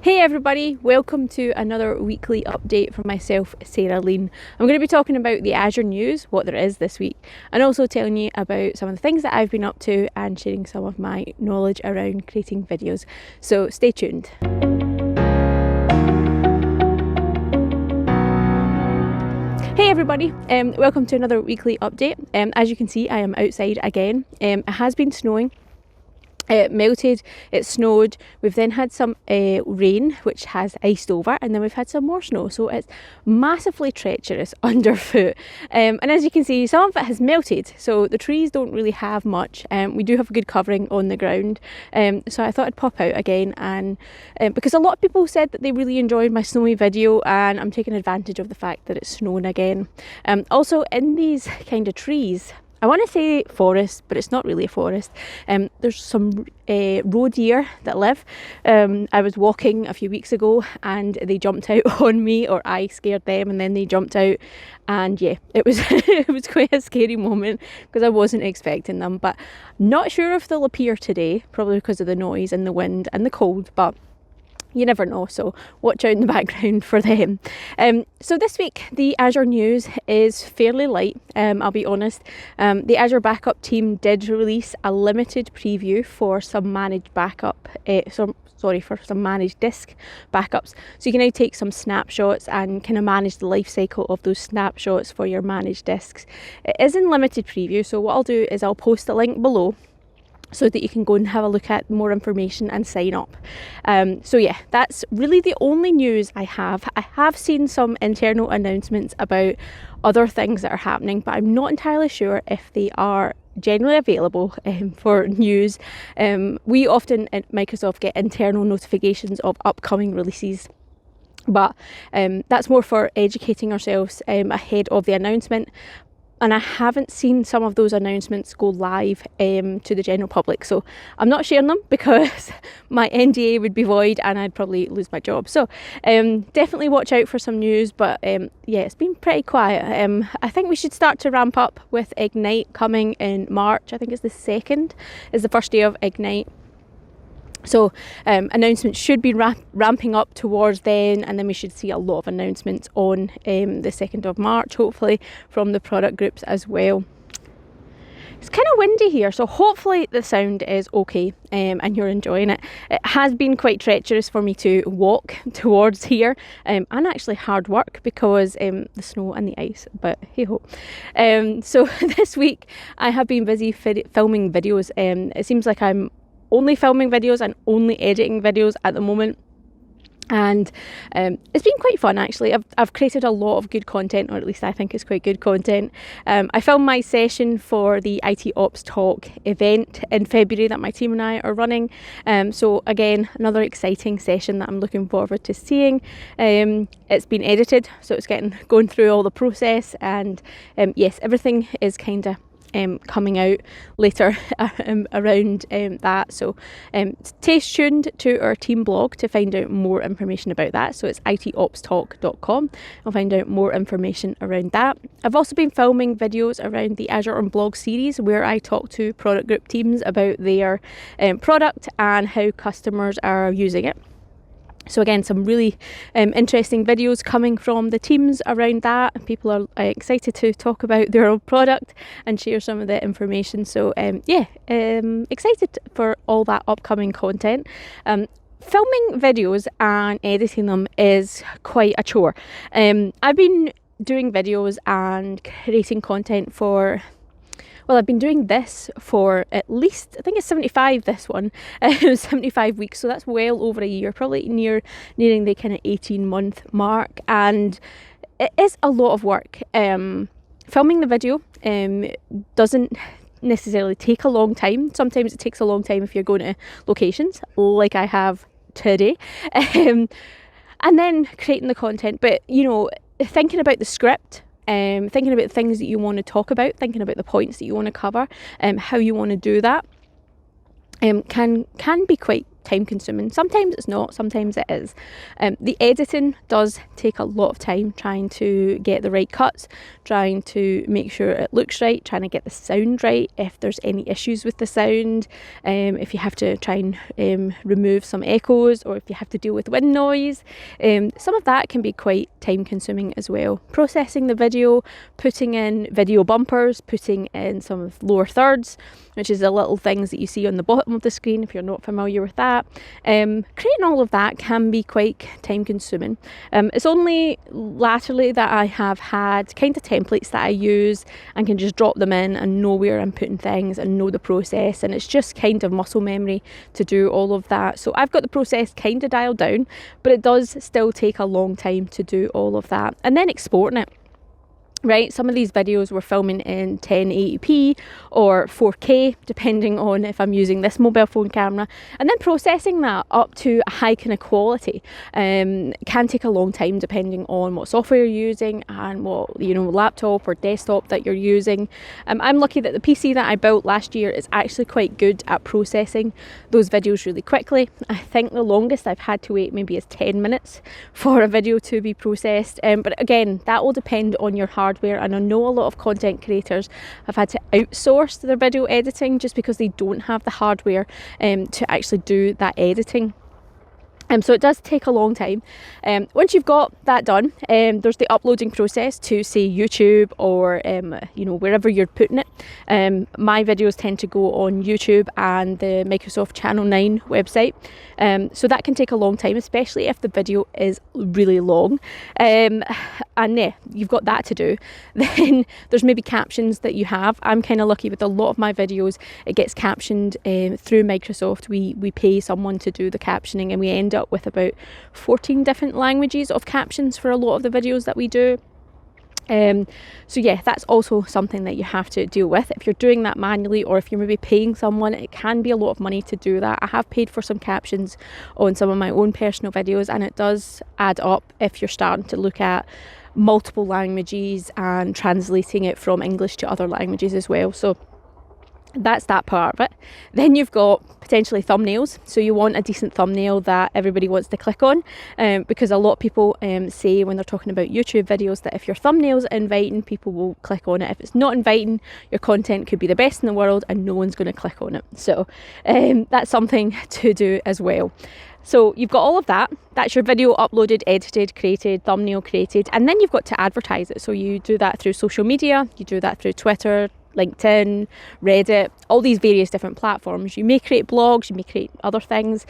Hey everybody, welcome to another weekly update from myself, Sarah Lean. I'm going to be talking about the Azure news, what there is this week, and also telling you about some of the things that I've been up to and sharing some of my knowledge around creating videos. So stay tuned. Hey everybody, welcome to another weekly update. As you can see, I am outside again. It has been snowing. It melted, it snowed, we've then had some rain which has iced over, and then we've had some more snow, so it's massively treacherous underfoot. And as you can see, some of it has melted, so the trees don't really have much. We do have a good covering on the ground, so I thought I'd pop out again, and because a lot of people said that they really enjoyed my snowy video, and I'm taking advantage of the fact that it's snowing again. Also in these kind of trees, I want to say forest, but it's not really a forest. There's some roe deer that live. I was walking a few weeks ago and they jumped out on me, or I scared them and then they jumped out. And yeah, it was it was quite a scary moment because I wasn't expecting them. But not sure if they'll appear today, probably because of the noise and the wind and the cold. But you never know, so watch out in the background for them. So this week the Azure news is fairly light, I'll be honest. The Azure backup team did release a limited preview for some managed backup, for some managed disk backups. So you can now take some snapshots and kind of manage the life cycle of those snapshots for your managed disks. It is in limited preview, so what I'll do is I'll post a link below so that you can go and have a look at more information and sign up. So yeah, that's really the only news I have. I have seen some internal announcements about other things that are happening, but I'm not entirely sure if they are generally available for news. We often at Microsoft get internal notifications of upcoming releases, but that's more for educating ourselves ahead of the announcement. And I haven't seen some of those announcements go live to the general public. So I'm not sharing them because my NDA would be void and I'd probably lose my job. So definitely watch out for some news. But yeah, it's been pretty quiet. I think we should start to ramp up with Ignite coming in March. I think it's the 2nd is the first day of Ignite. So announcements should be ramping up towards then, and then we should see a lot of announcements on the 2nd of March, hopefully, from the product groups as well. It's kind of windy here, so hopefully the sound is okay and you're enjoying it. It has been quite treacherous for me to walk towards here, and actually hard work because the snow and the ice, but hey ho. So this week I have been busy filming videos. It seems like I'm only filming videos and only editing videos at the moment, and it's been quite fun actually. I've created a lot of good content, or at least I think it's quite good content. I filmed my session for the ITOpsTalks event in February that my team and I are running, so again another exciting session that I'm looking forward to seeing. It's been edited, so it's going through all the process, and yes, everything is kind of coming out later around that. So stay tuned to our team blog to find out more information about that. So it's ITOpsTalks.com. I'll find out more information around that. I've also been filming videos around the Azure Unblogged series where I talk to product group teams about their product and how customers are using it. So again, some really interesting videos coming from the teams around that. People are excited to talk about their own product and share some of the information. So yeah, excited for all that upcoming content. Filming videos and editing them is quite a chore. I've been doing videos and creating content for... Well, I've been doing this for at least, I think it's 75, this one, 75 weeks, so that's well over a year, probably nearing the kind of 18-month mark, and it is a lot of work. Filming the video doesn't necessarily take a long time. Sometimes it takes a long time if you're going to locations, like I have today, and then creating the content, but, you know, thinking about the script, thinking about things that you want to talk about, thinking about the points that you want to cover, how you want to do that, can be quite time consuming. Sometimes it's not, sometimes it is. The editing does take a lot of time, trying to get the right cuts, trying to make sure it looks right, trying to get the sound right, if there's any issues with the sound, if you have to try and remove some echoes, or if you have to deal with wind noise. Some of that can be quite time consuming as well. Processing the video, putting in video bumpers, putting in some of lower thirds, which is the little things that you see on the bottom of the screen if you're not familiar with that. Creating all of that can be quite time consuming. It's only latterly that I have had kind of templates that I use and can just drop them in and know where I'm putting things and know the process, and it's just kind of muscle memory to do all of that. So I've got the process kind of dialed down, but it does still take a long time to do all of that. And then exporting it. Right, some of these videos we're filming in 1080p or 4K, depending on if I'm using this mobile phone camera, and then processing that up to a high kind of quality can take a long time depending on what software you're using and what, laptop or desktop that you're using. I'm lucky that the PC that I built last year is actually quite good at processing those videos really quickly. I think the longest I've had to wait maybe is 10 minutes for a video to be processed, but again, that will depend on your hardware. And I know a lot of content creators have had to outsource their video editing just because they don't have the hardware to actually do that editing. So it does take a long time. Once you've got that done, there's the uploading process to, say, YouTube or wherever you're putting it. My videos tend to go on YouTube and the Microsoft Channel 9 website. So that can take a long time, especially if the video is really long. And yeah, you've got that to do. Then there's maybe captions that you have. I'm kind of lucky with a lot of my videos. It gets captioned through Microsoft. We pay someone to do the captioning, and we end up with about 14 different languages of captions for a lot of the videos that we do. So yeah, that's also something that you have to deal with. If you're doing that manually, or if you're maybe paying someone, it can be a lot of money to do that. I have paid for some captions on some of my own personal videos, and it does add up if you're starting to look at multiple languages and translating it from English to other languages as well. So that's that part of it. Then you've got potentially thumbnails. So you want a decent thumbnail that everybody wants to click on, because a lot of people say when they're talking about YouTube videos that if your thumbnail's inviting, people will click on it. If it's not inviting, your content could be the best in the world and no one's going to click on it. So that's something to do as well. So you've got all of that. That's your video uploaded, edited, created, thumbnail created, and then you've got to advertise it. So you do that through social media, you do that through Twitter, LinkedIn, Reddit, all these various different platforms. You may create blogs, you may create other things.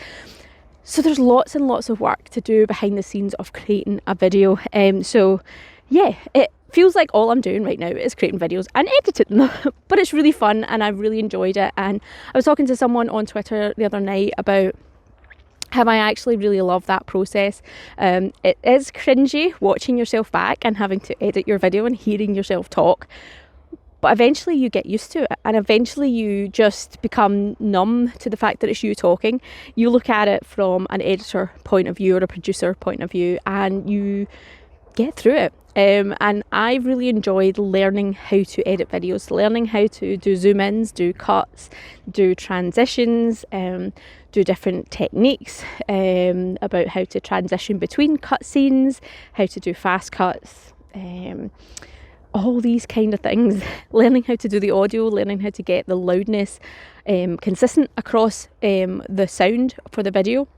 So there's lots and lots of work to do behind the scenes of creating a video. So yeah, it feels like all I'm doing right now is creating videos and editing them, but it's really fun and I've really enjoyed it. And I was talking to someone on Twitter the other night about how I actually really love that process. It is cringy watching yourself back and having to edit your video and hearing yourself talk. But eventually you get used to it, and eventually you just become numb to the fact that it's you talking. You look at it from an editor point of view or a producer point of view, and you get through it. And I really enjoyed learning how to edit videos, learning how to do zoom ins, do cuts, do transitions, do different techniques about how to transition between cut scenes, how to do fast cuts, all these kind of things. Learning how to do the audio, learning how to get the loudness consistent across the sound for the video,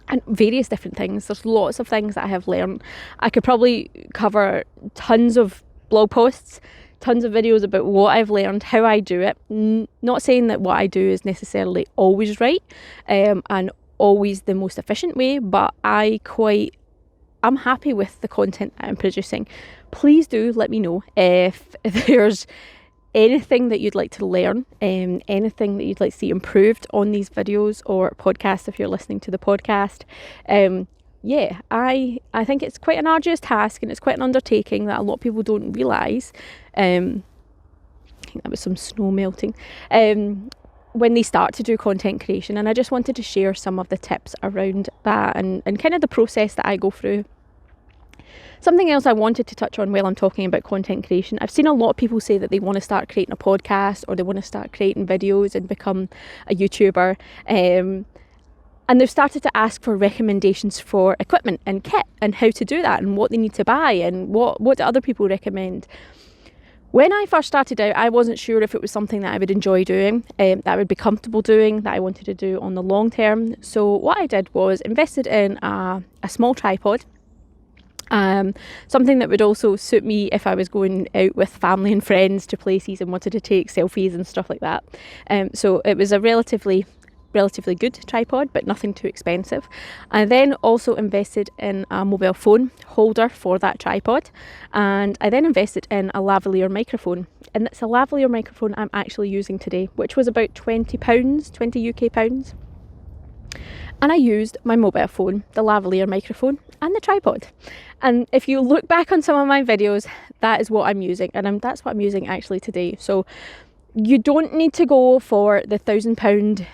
and various different things. There's lots of things that I have learned. I could probably cover tons of blog posts, tons of videos about what I've learned, how I do it. Not saying that what I do is necessarily always right and always the most efficient way, but I'm happy with the content that I'm producing. Please do let me know if there's anything that you'd like to learn, anything that you'd like to see improved on these videos or podcasts if you're listening to the podcast. Yeah, I think it's quite an arduous task and it's quite an undertaking that a lot of people don't realise. I think that was some snow melting. When they start to do content creation, and I just wanted to share some of the tips around that and kind of the process that I go through. Something else I wanted to touch on while I'm talking about content creation, I've seen a lot of people say that they want to start creating a podcast or they want to start creating videos and become a YouTuber. And they've started to ask for recommendations for equipment and kit and how to do that and what they need to buy and what do other people recommend. When I first started out, I wasn't sure if it was something that I would enjoy doing, that I would be comfortable doing, that I wanted to do on the long term. So what I did was invested in a small tripod, something that would also suit me if I was going out with family and friends to places and wanted to take selfies and stuff like that. So it was a relatively good tripod, but nothing too expensive. I then also invested in a mobile phone holder for that tripod, and I then invested in a lavalier microphone, and it's a lavalier microphone I'm actually using today, which was about £20, 20 UK pounds. And I used my mobile phone, the lavalier microphone, and the tripod. And if you look back on some of my videos, that is what I'm using, and that's what I'm using actually today. So you don't need to go for the £1,000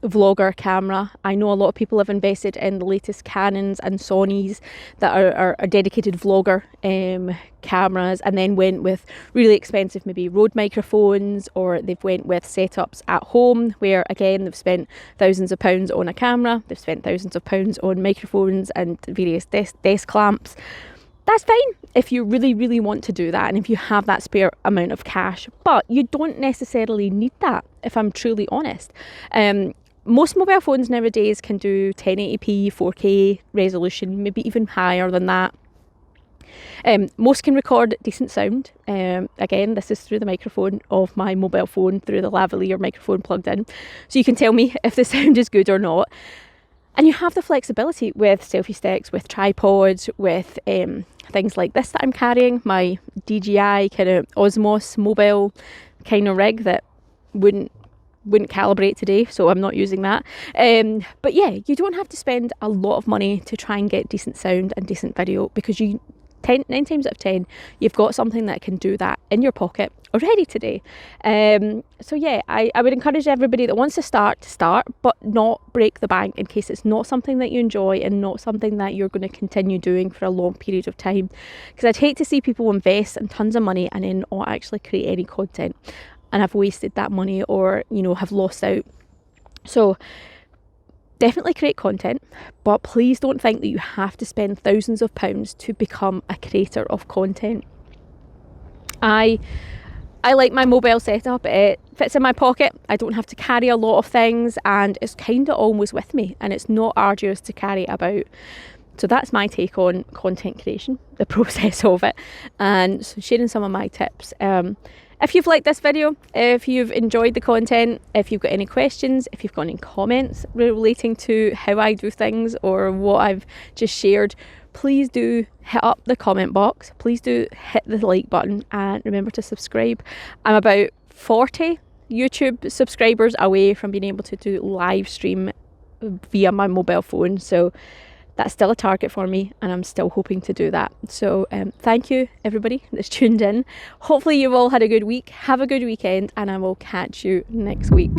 vlogger camera. I know a lot of people have invested in the latest Canons and Sonys that are dedicated vlogger cameras, and then went with really expensive maybe Rode microphones, or they've went with setups at home where again they've spent thousands of pounds on a camera, they've spent thousands of pounds on microphones and various desk lamps. That's fine if you really want to do that and if you have that spare amount of cash, but you don't necessarily need that, if I'm truly honest. Most mobile phones nowadays can do 1080p, 4K resolution, maybe even higher than that. Most can record decent sound. Again, this is through the microphone of my mobile phone, through the lavalier microphone plugged in. So you can tell me if the sound is good or not. And you have the flexibility with selfie sticks, with tripods, with things like this that I'm carrying, my DJI kind of Osmos mobile kind of rig that wouldn't calibrate today, so I'm not using that. But yeah, you don't have to spend a lot of money to try and get decent sound and decent video, because 9 times out of 10 you've got something that can do that in your pocket already today. So yeah, I would encourage everybody that wants to start, but not break the bank, in case it's not something that you enjoy and not something that you're going to continue doing for a long period of time. Because I'd hate to see people invest in tons of money and then not actually create any content and have wasted that money, or have lost out. So definitely create content, but please don't think that you have to spend thousands of pounds to become a creator of content. I like my mobile setup. It fits in my pocket. I don't have to carry a lot of things, and it's kind of always with me, and it's not arduous to carry about. So that's my take on content creation, the process of it, and so sharing some of my tips. If you've liked this video, if you've enjoyed the content, if you've got any questions, if you've got any comments relating to how I do things or what I've just shared, please do hit up the comment box. Please do hit the like button, and remember to subscribe. I'm about 40 YouTube subscribers away from being able to do live stream via my mobile phone. So that's still a target for me, and I'm still hoping to do that. So thank you everybody that's tuned in. Hopefully you've all had a good week. Have a good weekend, and I will catch you next week.